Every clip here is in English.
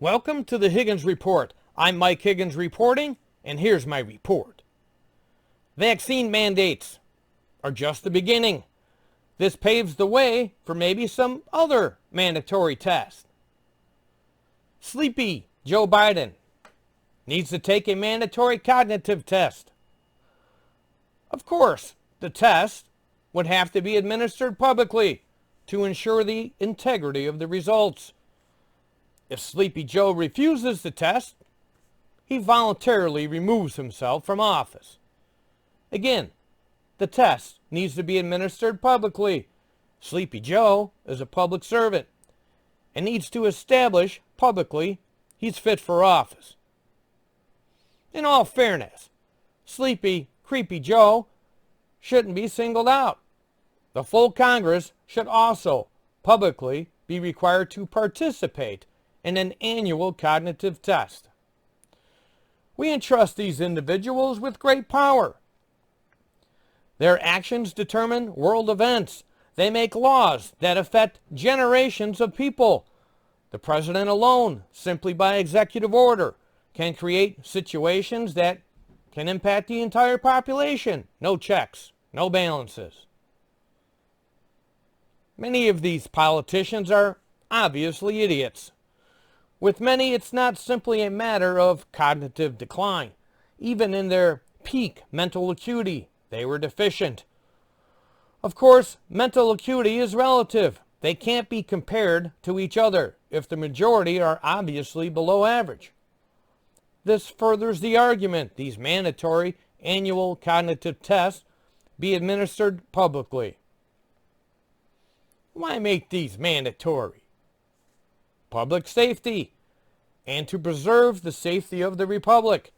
Welcome to the Higgins Report. I'm Mike Higgins reporting, and here's my report. Vaccine mandates are just the beginning. This paves the way for maybe some other mandatory tests. Sleepy Joe Biden needs to take a mandatory cognitive test. Of course, the test would have to be administered publicly to ensure the integrity of the results. If Sleepy Joe refuses the test, he voluntarily removes himself from office. Again, the test needs to be administered publicly. Sleepy Joe is a public servant and needs to establish publicly he's fit for office. In all fairness, Sleepy, Creepy Joe shouldn't be singled out. The full Congress should also publicly be required to participate in an annual cognitive test. We entrust these individuals with great power. Their actions determine world events. They make laws that affect generations of people. The president alone, simply by executive order, can create situations that can impact the entire population. No checks, no balances. Many of these politicians are obviously idiots. With many, it's not simply a matter of cognitive decline. Even in their peak mental acuity, they were deficient. Of course, mental acuity is relative. They can't be compared to each other if the majority are obviously below average. This furthers the argument these mandatory annual cognitive tests be administered publicly. Why make these mandatory? Public safety, and to preserve the safety of the Republic.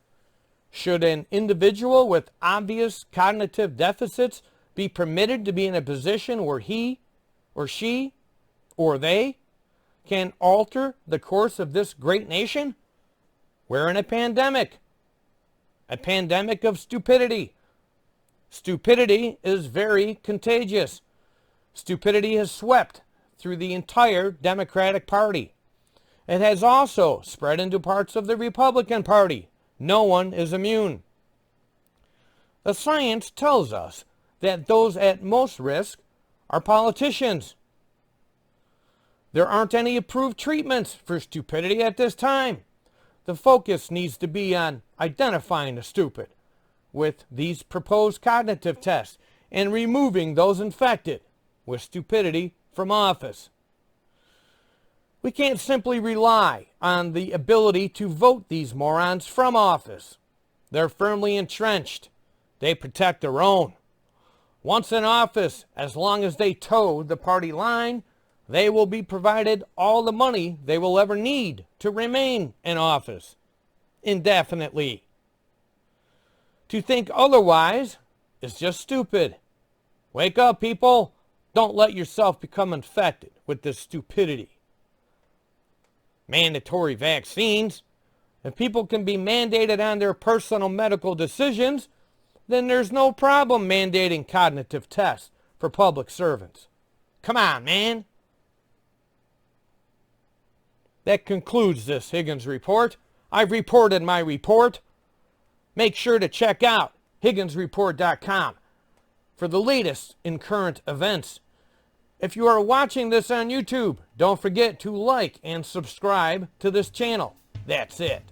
Should an individual with obvious cognitive deficits be permitted to be in a position where he or she or they can alter the course of this great nation? We're in a pandemic of stupidity. Stupidity is very contagious. Stupidity has swept through the entire Democratic Party. It has also spread into parts of the Republican Party. No one is immune. The science tells us that those at most risk are politicians. There aren't any approved treatments for stupidity at this time. The focus needs to be on identifying the stupid with these proposed cognitive tests and removing those infected with stupidity from office. We can't simply rely on the ability to vote these morons from office. They're firmly entrenched. They protect their own. Once in office, as long as they toe the party line, they will be provided all the money they will ever need to remain in office indefinitely. To think otherwise is just stupid. Wake up, people. Don't let yourself become infected with this stupidity. Mandatory vaccines. If people can be mandated on their personal medical decisions, then there's no problem mandating cognitive tests for public servants. Come on, man. That concludes this Higgins Report. I've reported my report. Make sure to check out HIGGINSREPORT.com for the latest in current events. If you are watching this on YouTube, don't forget to like and subscribe to this channel. That's it.